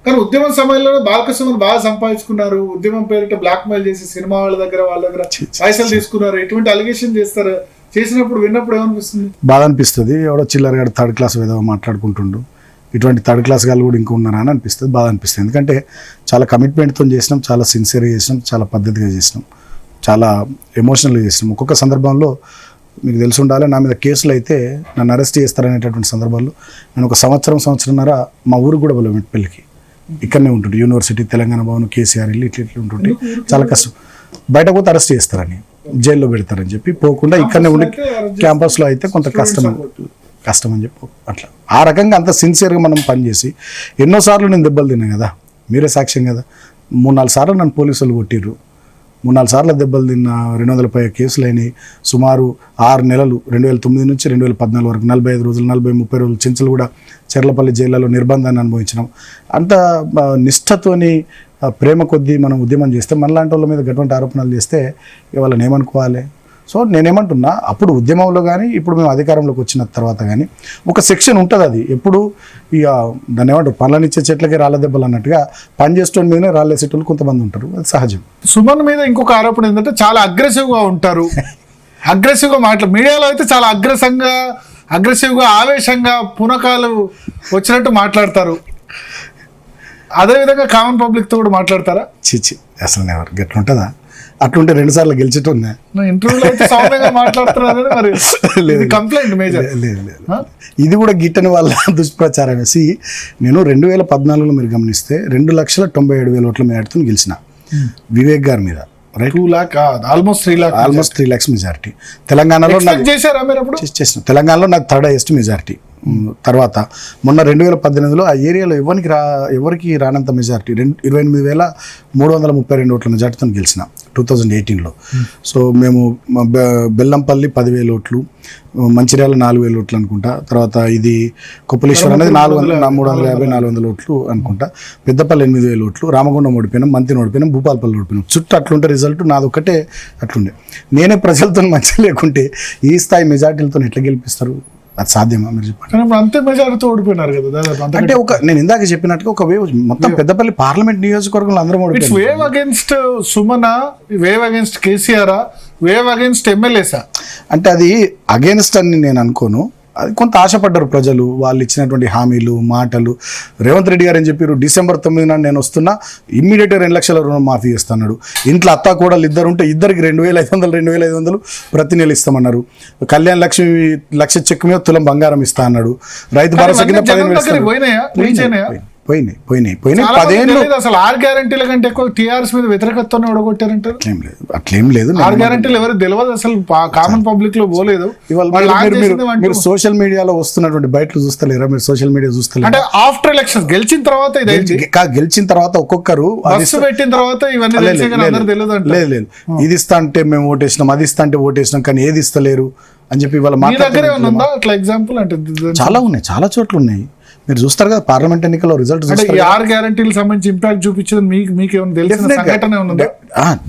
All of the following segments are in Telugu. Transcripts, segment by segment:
కానీ ఉద్యమం సమయంలో బాలకృష్ణ బాగా సంపాదించుకున్నారు, ఉద్యమం పేరిట బ్లాక్ మెయిల్ చేసి సినిమా వాళ్ళ దగ్గర పైసలు తీసుకున్నారు, ఎటువంటి అలిగేషన్ చేస్తారు. చేసినప్పుడు విన్నప్పుడు ఏమనిపిస్తుంది? బాధ అనిపిస్తుంది. ఎవడో చిల్లరగాడు థర్డ్ క్లాస్ ఏదో మాట్లాడుకుంటుండు, ఇటువంటి థర్డ్ క్లాస్ గాళ్ళు కూడా ఇంకా ఉన్నారా అని అనిపిస్తుంది, బాధ అనిపిస్తుంది. ఎందుకంటే చాలా కమిట్మెంట్తో చేసినాం, చాలా సిన్సియర్గా చేసినాం, చాలా పద్ధతిగా చేసినాం, చాలా ఎమోషనల్గా చేసినాం. ఒక్కొక్క సందర్భంలో మీకు తెలిసి ఉండాలి, నా మీద కేసులు అయితే నన్ను అరెస్ట్ చేస్తారనేటటువంటి సందర్భాల్లో నేను ఒక సంవత్సరంన్నర మా ఊరు కూడా పెళ్ళికి ఇక్కడనే ఉంటుండే, యూనివర్సిటీ తెలంగాణ భవన్ కేసీఆర్ ఇల్లు ఇట్లా ఉంటుంటే చాలా కష్టం. బయట పోతే అరెస్ట్ చేస్తారని, జైల్లో పెడతారని చెప్పి పోకుండా ఇక్కడనే ఉండి క్యాంపస్లో అయితే కొంత కష్టం అని చెప్పి అట్లా ఆ రకంగా అంత సిన్సియర్గా మనం పనిచేసి ఎన్నోసార్లు నేను దెబ్బలు తిన్నాను కదా, మీరే సాక్ష్యం కదా. 3-4 సార్లు నన్ను పోలీసులు కొట్టిర్రు, 3-4 సార్లు దెబ్బలు తిన్న, 200 పై కేసులు అయినాయి. సుమారు 6 నెలలు 2009 నుంచి 2014 వరకు 45 రోజులు 40-30 రోజులు చెంచులు కూడా చెర్లపల్లి జైళ్ళలో నిర్బంధాన్ని అనుభవించినాం. అంత నిష్ఠతోని ప్రేమ కొద్దీ మనం ఉద్యమం చేస్తే మనలాంటి వాళ్ళ మీద గటువంటి ఆరోపణలు చేస్తే వాళ్ళని ఏమనుకోవాలి. సో నేనేమంటున్నా, అప్పుడు ఉద్యమంలో కానీ ఇప్పుడు మేము అధికారంలోకి వచ్చిన తర్వాత కానీ ఒక సెక్షన్ ఉంటుంది, అది ఎప్పుడు ఇక దాన్ని ఏమంటారు, పనులనిచ్చే చెట్లకి రాళ్ళ దెబ్బలు అన్నట్టుగా పనిచేస్తున్న మీదనే రాళ్ళేసేటోళ్ళు కొంతమంది ఉంటారు, అది సహజం. సుమన్ మీద ఇంకొక ఆరోపణ ఏంటంటే చాలా అగ్రెసివ్గా ఉంటారు, అగ్రెసివ్గా మీడియాలో అయితే చాలా అగ్రెసివ్గా ఆవేశంగా పునకాలు వచ్చినట్టు మాట్లాడతారు. అదేవిధంగా కామన్ పబ్లిక్తో కూడా మాట్లాడతారా? చిచ్చి, అసలు ఎవరు గట్లుంటుందా? అట్లుంటే 2 సార్లు గెలిచేటోన్నా. ఇంటర్వ్యూలో అయితే సౌమ్యంగా మాట్లాడుతున్నారు, మరి కంప్లైంట్ మేజర్. లేదు, ఇది కూడా గిట్టని వాళ్ళ దుష్ప్రచారం. నేను 2014లో మీరు గమనిస్తే 2,97,000 ఓట్ల మేరతో గెలిచిన వివేక్ గారి మీద, right. 2 lakh, almost 3 lakhs majority. తెలంగాణలో చేసిన తెలంగాణలో నాకు థర్డ్ హైయెస్ట్ మెజారిటీ. తర్వాత మొన్న 2018లో ఆ ఏరియాలో ఎవరికి రానంత మెజారిటీ 28,332 ఓట్ల మెజార్టీతో గెలిచిన 2018లో. సో మేము బెల్లంపల్లి 10,000 ఓట్లు, మంచిర్యాల 4,000 ఓట్లు అనుకుంటా, తర్వాత ఇది కొప్పలేశ్వరం అనేది 350-400 ఓట్లు అనుకుంటా, పెద్దపల్లి 8,000 ఓట్లు, రామగుండం ఓడిపోయినాం, మంతిని ఓడిపోయినాం, భూపాలపల్లి ఓడిపోయినాం. చుట్టూ అట్లుంటే రిజల్ట్ నాది ఒక్కటే అట్లుండే. నేనే ప్రజలతో మంచి లేకుంటే ఈ స్థాయి మెజార్టీలతో ఎట్లా గెలిపిస్తారు? అది సాధ్యమా మీరు చెప్పండి? అంతే మెజారిటీతో ఓడిపోయినారు కదా. అంటే నేను ఇందాక చెప్పినట్టుగా ఒక వేవ్ మొత్తం పెద్దపల్లి పార్లమెంట్ నియోజకవర్గంలో అందరం ఓడిపోయారు. Wave against Sumana, wave against KCR, wave against ఎమ్మెల్యేసా? అంటే అది అగేన్స్ట్ అని నేను అనుకోను. అది కొంత ఆశపడ్డారు ప్రజలు, వాళ్ళు ఇచ్చినటువంటి హామీలు, మాటలు. రేవంత్ రెడ్డి గారు ఏం చెప్పారు, December 9 నేను వస్తున్నా, ఇమ్మీడియట్గా 2 లక్షల రుణం మాఫీ చేస్తున్నాడు. ఇంట్లో అత్తా కూడా ఇద్దరు ఉంటే ఇద్దరికి 2,500 ప్రతి నెల ఇస్తామన్నారు. కళ్యాణ్ లక్ష చెక్ మీద తులం బంగారం ఇస్తా అన్నాడు. రైతు భరోసా కింద 15,000 పోయినాయి 10 ఏళ్ళు. అసలు 6 గ్యారెంటీల కంటే ఎక్కువ టీఆర్ఎస్ మీద వ్యతిరేకతను ఓడగొట్టారంటారు. అట్లేం లేదు. 6 గ్యారెంటీలు ఎవరు తెలియదు, అసలు కామన్ పబ్లిక్ లో పోలేదు. మీరు సోషల్ మీడియాలో వస్తున్నటువంటి బయటలు చూస్తలేరా? మీరు సోషల్ మీడియా చూస్తలేరు అంటే ఆఫ్టర్ ఎలక్షన్ గెలిచిన తర్వాత గెలిచిన తర్వాత ఒక్కొక్కరు పెట్టిన తర్వాత ఇవన్నీ లేదు ఇది ఇస్తా అంటే మేము ఓటేసినాం, అది ఇస్తా అంటే ఓటేసినాం, కానీ ఏది ఇస్తలేరు అని చెప్పి వాళ్ళ అట్లా ఎగ్జాంపుల్ అంటే చాలా ఉన్నాయి, చాలా చోట్ల ఉన్నాయి. మీరు చూస్తారు కదా పార్లమెంట్ ఎన్నికల్లో రిజల్ట్. 6 గ్యారెంటీలకు సంబంధించి ఇంపాక్ట్ చూపించడం మీకు ఏమైనా తెలిసిన సంఘటన ఉందా?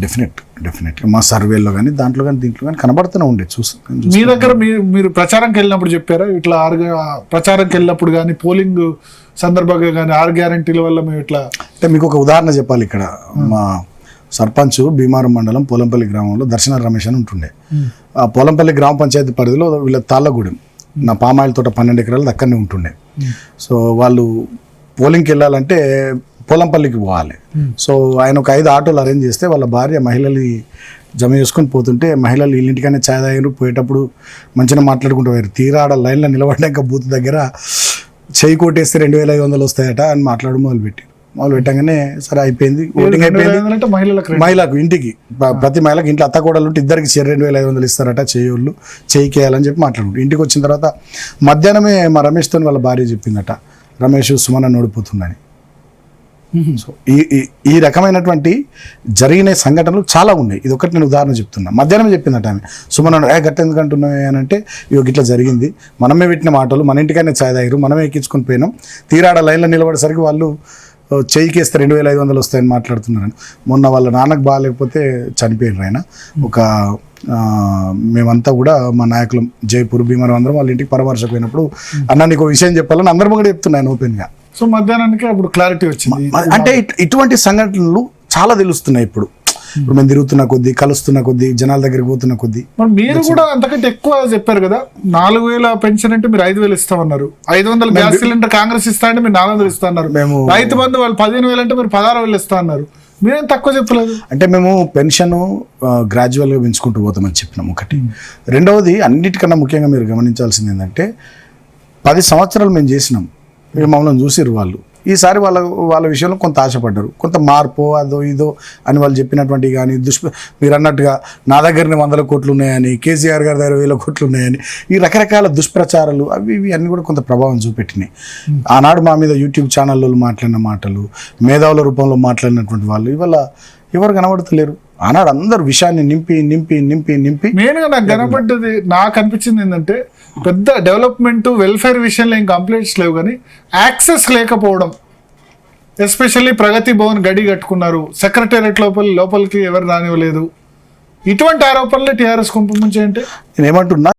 డెఫినెట్ మా సర్వేలో కానీ దాంట్లో కానీ దీంట్లో కానీ కనబడుతూనే ఉండే. మీ దగ్గర మీరు ప్రచారంకి వెళ్ళినప్పుడు చెప్పారా ఇట్లా ప్రచారంకి వెళ్ళినప్పుడు కానీ పోలింగ్ సందర్భంగా కానీ 6 గ్యారెంటీల వల్ల మేము ఇట్లా? అంటే మీకు ఒక ఉదాహరణ చెప్పాలి. ఇక్కడ మా సర్పంచ్ భీమారం మండలం పోలంపల్లి గ్రామంలో దర్శన రమేష్ అని ఉంటుండే. ఆ పోలంపల్లి గ్రామ పంచాయతీ పరిధిలో వీళ్ళ తాళ్ళగూడెం, నా పామాయిల్ తోట 12 ఎకరాలు అక్కడనే ఉంటుండే. సో వాళ్ళు పోలింగ్కి వెళ్ళాలంటే పోలంపల్లికి పోవాలి. సో ఆయన ఒక 5 ఆటోలు అరేంజ్ చేస్తే వాళ్ళ భార్య మహిళలు జమ చేసుకొని పోతుంటే మహిళలు వీళ్ళింటికైనా ఛాయ్ తాగారు. పోయేటప్పుడు మంచిగా మాట్లాడుకుంటూ పోయారు. తీరా ఆడ లైన్లో నిలబడ్డాక బూత్ దగ్గర చేయి కొట్టేస్తే 2,500 వస్తాయట అని మొదలు పెట్టగానే సరే అయిపోయింది, ఓటింగ్ అయిపోయింది. మహిళకు ఇంటికి ప్రతి మహిళకి ఇంట్లో అత్త కోడలు ఉంటే ఇద్దరికి 2,500 ఇస్తారట చేయికేయాలని చెప్పి మాట్లాడుకుంటారు. ఇంటికి వచ్చిన తర్వాత మధ్యాహ్నమే మా రమేష్తో వాళ్ళ భార్య చెప్పిందట, రమేష్ సుమన్ ఓడిపోతుందని. సో ఈ రకమైనటువంటి జరిగిన సంఘటనలు చాలా ఉన్నాయి. ఇది ఒకటి నేను ఉదాహరణ చెప్తున్నా. మధ్యాహ్నం చెప్పిందట ఆమె, సుమన్ గట్ట ఎందుకు అంటున్నావు అని అంటే, ఇట్లా జరిగింది, మనమే పెట్టిన మాటలు, మన ఇంటికైనా ఛాయ్ తాగారు, మనమే ఎక్కించుకొని పోయినాం, తీరాడ లైన్లో నిలబడేసరికి వాళ్ళు చేయికేస్తే 2,500 వస్తాయని మాట్లాడుతున్నారని. మొన్న వాళ్ళ నాన్నకు బాగాలేకపోతే చనిపోయినారు ఆయన. మేమంతా కూడా మా నాయకులు జైపూర్ భీమవరం అందరం వాళ్ళ ఇంటికి పరామర్శకు పోయినప్పుడు, అన్న నీకు విషయం చెప్పాలని అందరం కూడా చెప్తున్నాను ఓపెన్గా. సో మధ్యాహ్నానికి అప్పుడు క్లారిటీ వచ్చింది. అంటే ఇటువంటి సంఘటనలు చాలా తెలుస్తున్నాయి ఇప్పుడు మేము తిరుగుతున్న కొద్దీ, కలుస్తున్న కొద్దీ, జనాల దగ్గరికి పోతున్న కొద్దీ. మరి మీరు కూడా అంతకంటే ఎక్కువ చెప్పారు కదా, 4,000 పెన్షన్ అంటే మీరు 5,000 ఇస్తామన్నారు, 500 గ్యాస్ సిలిండర్ కాంగ్రెస్ ఇస్తా అంటే మీరు 400 ఇస్తా అన్నారు, రైతు బంధు వాళ్ళు 15,000 అంటే మీరు 16,000 ఇస్తా అన్నారు, మీరేం తక్కువ చెప్పలేదు. అంటే మేము పెన్షన్ గ్రాడ్యువల్గా పెంచుకుంటూ పోతామని చెప్పినాం ఒకటి. రెండవది అన్నిటికన్నా ముఖ్యంగా మీరు గమనించాల్సింది ఏంటంటే 10 సంవత్సరాలు మేము చేసినాం, మేము మమ్మల్ని చూసిరు వాళ్ళు. ఈసారి వాళ్ళ విషయంలో కొంత ఆశపడ్డారు, కొంత మార్పు అదో ఇదో అని వాళ్ళు చెప్పినటువంటి కానీ మీరు అన్నట్టుగా నా దగ్గరనే 100 కోట్లు ఉన్నాయని, కేసీఆర్ గారి దగ్గర 1,000 కోట్లు ఉన్నాయని, ఈ రకరకాల దుష్ప్రచారాలు అవి ఇవి అన్నీ కూడా కొంత ప్రభావం చూపెట్టినాయి. ఆనాడు మా మీద యూట్యూబ్ ఛానల్లో మాట్లాడిన మాటలు, మేధావుల రూపంలో మాట్లాడినటువంటి వాళ్ళు ఇవాళ ఎవరు కనబడతలేరు. ఆనాడు అందరు విషయాన్ని నింపి నింపి నింపి నింపి మెయిన్గా నాకు కనబడ్డది, నాకు అనిపించింది ఏంటంటే పెద్ద డెవలప్మెంట్ వెల్ఫేర్ విషయంలో ఏం కంప్లైంట్స్ లేవు, కానీ యాక్సెస్ లేకపోవడం. ఎస్పెషల్లీ ప్రగతి భవన్ గడి కట్టుకున్నారు, సెక్రటేరియట్ లోపలికి ఎవరు రానివ్వలేదు, ఇటువంటి ఆరోపణలు టీఆర్ఎస్ కుంపముంచి అంటే నేను ఏమంటున్నా